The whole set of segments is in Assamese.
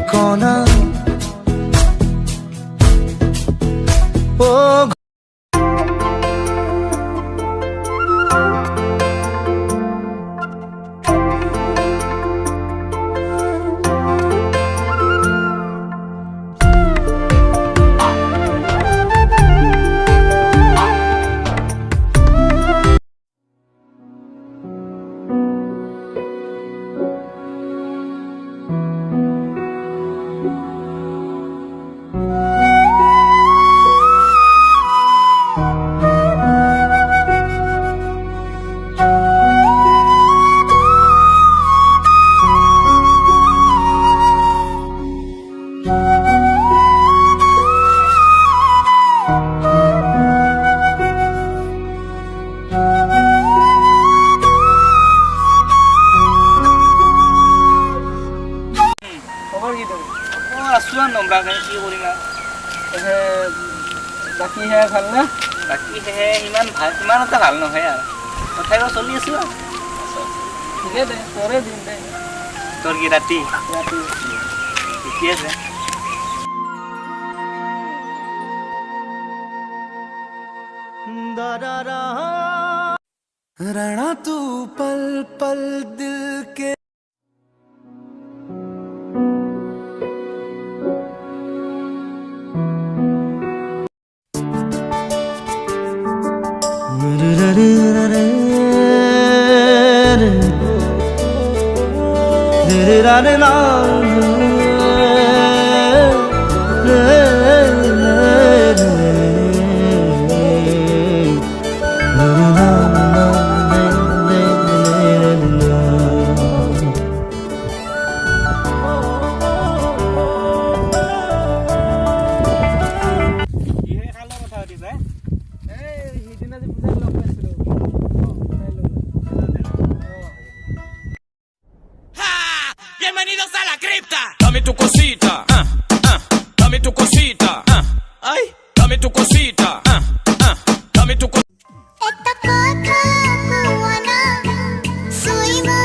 ঠিকনা ও বাকী হে ভাল না বাকী হে ইমান এটা ভাল নহয় আৰু তথাপিও চলি আছো আৰু ঠিকে দে তোৰে দিন দে তোৰ কি ৰাতি ঠিকে আছে रणा तू पल पल दिल के Bienvenidos a la cripta. Dame tu cosita, dame tu cosita, ay, dame tu cosita, dame tu cosita. একটা কথা কোৱানা সুইমো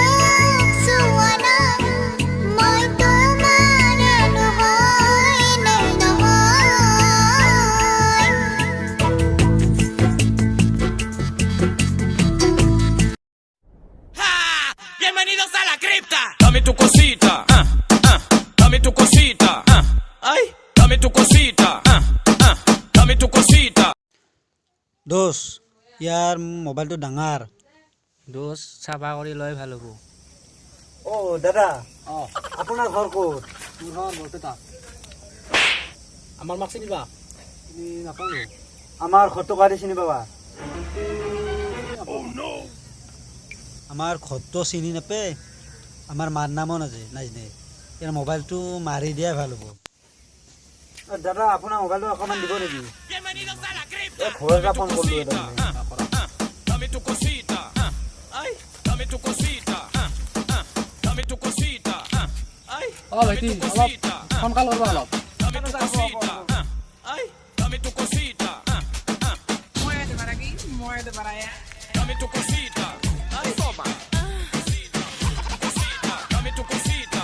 সুৱানা মই তোমাৰ নহয় নে নহয় Bienvenidos a la cripta. Dame tu cosita, dame tu cosita, ay, dame tu cosita, dame tu cosita. দোষ ইয়াৰ মোবাইলটো ডাঙৰ দোষ চাফা কৰি লৈ ভাল হ'ব অ' দাদা আপোনাৰ ঘৰ ক'ত মোৰ ঘৰ বৰপেটা আমাৰ মাক চিনিবা নাপাওঁ আমাৰ ঘৰটো কাটি চিনি পাবা আমাৰ ঘৰটো চিনি নাপায় আমাৰ মাৰ নামো নাজানে ইয়াৰ মোবাইলটো মাৰি দিয়াই ভাল হ'ব দাদা আপোনাৰ মোবাইলটো অকণমান দিব নেকি Bienvenidos a la cripta. এই ঘৰৰ পৰা ফোন কৰিলোঁ এটা Dame tu cosita, ay, dame tu cosita, dame tu cosita, ay, ভাইটি অলপ সোনকাল কৰিব অলপ dame tu cosita, ay, dame tu cosita, dame tu cosita, ay, toma. Dame tu cosita,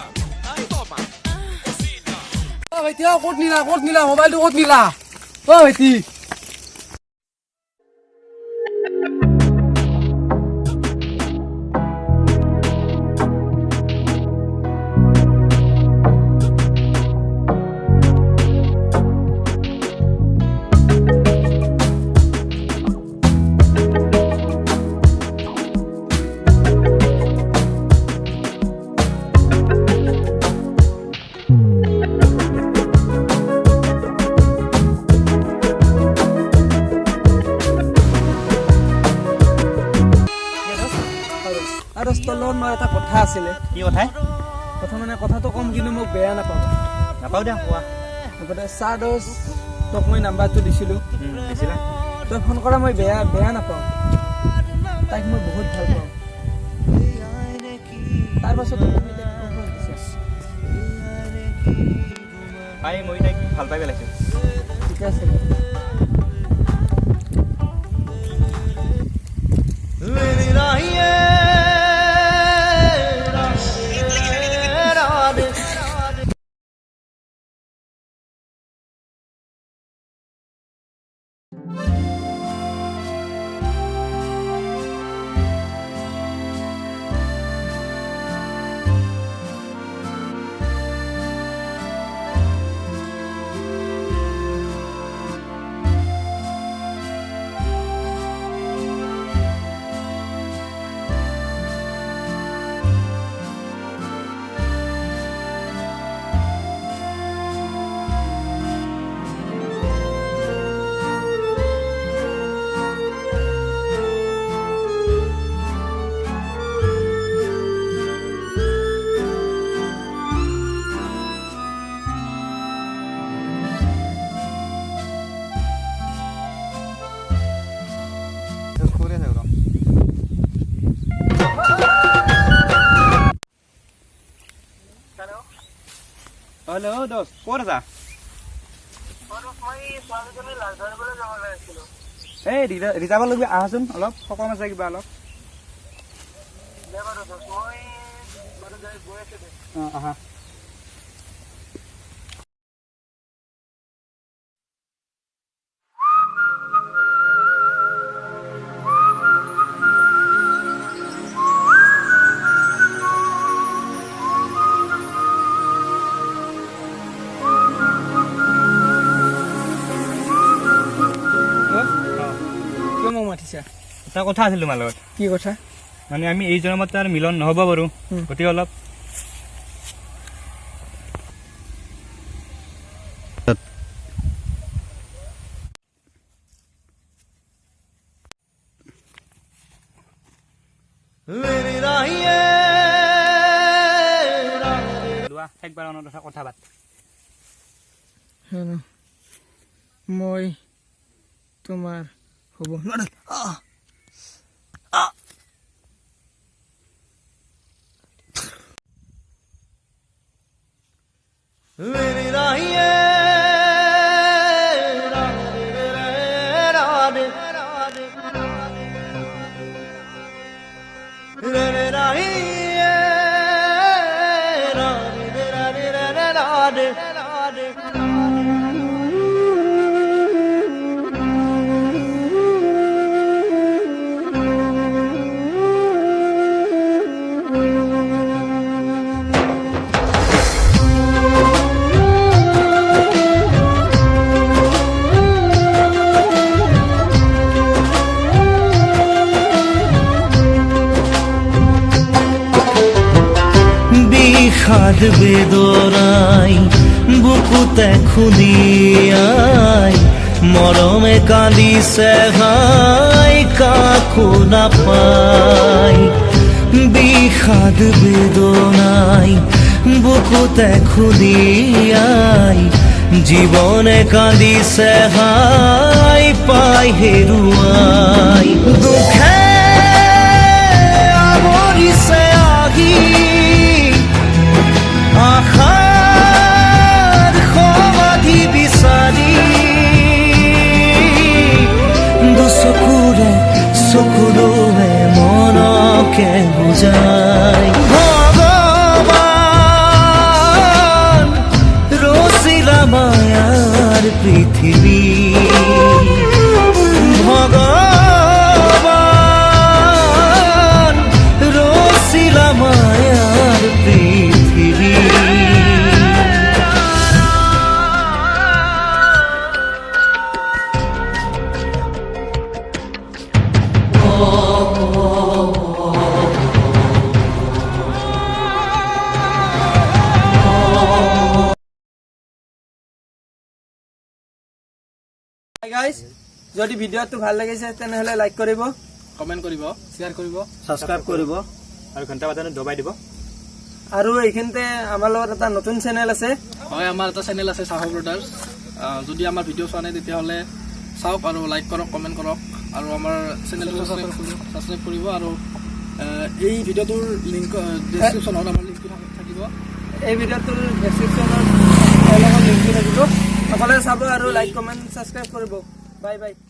ay, toma. ভাইটি ক'ত নিলা মোবাইলটো ক'ত নিলা ভাইটি আৰু স্থলত মই এটা কথা আছিলে কি কথাই কথা মানে কথাটো কম কিন্তু মোক বেয়া নাপাওঁ নাপাওঁ দিয়া কোৱা আগতে চাহ দোষ তোক মই নাম্বাৰটো দিছিলোঁ দিছিলা তই ফোন কৰা মই বেয়া নাপাওঁ তাইক মই বহুত ভাল পাওঁ তাৰ পাছত পাই মই তাইক ভাল পাই পেলাইছোঁ ঠিকে আছে হেল্ল' দোষ ক'ত আছা এই ৰিজাৰ্ভ লগি আহাচোন অলপ সকাম আছে কিবা অলপ আহা কিয় মোক মাতিছা এটা কথা আছিল তোমাৰ লগত কি কথা মানে আমি এই জনমত তাৰ মিলন নহ'ব বাৰু গতিকে অলপ একবাৰ কথা পাত মই তোমাৰ হ'ব বিষাদ বেদনাই বুকুতে খুলিয়াই মৰমে কান্দিছে হাই কাকো নাপাই বিষাদ বেদনাই বুকুতে খুলিয়াই জীৱনে কান্দিছে হাই পাই হেৰুৱাই দুখে আৱৰিছে আহি আশাৰ সমাধি বিচাৰি দুচকুৰে চকুৰে মনকে বুজাই ভগৱান ৰচিলা মায়াৰ পৃথিৱী ভগৱান ৰচিলা মায়াৰ পৃথিৱী গাইজ যদি ভিডিঅ'টো ভাল লাগিছে তেনেহ'লে লাইক কৰিব কমেণ্ট কৰিব শ্বেয়াৰ কৰিব ছাবস্ক্ৰাইব কৰিব আৰু ঘণ্টা বাজানো দবাই দিব আৰু এইখিনিতে আমাৰ লগত এটা নতুন চেনেল আছে হয় আমাৰ এটা চেনেল আছে চাহ ব্ৰাদাৰ্ছ যদি আমাৰ ভিডিঅ' চোৱা নাই তেতিয়াহ'লে চাওক আৰু লাইক কৰক কমেণ্ট কৰক আৰু আমাৰ চেনেলটো ছাবস্ক্ৰাইব কৰিব আৰু এই ভিডিঅ'টোৰ লিংক ডেছক্ৰিপশ্যনত আমাৰ লিংকটো থাকিব এই ভিডিঅ'টোৰ ডেছক্ৰিপশ্যনত লগত লিংকটো থাকিব সকলোৱে চাব আৰু লাইক কমেণ্ট ছাবস্ক্ৰাইব কৰিব বাই বাই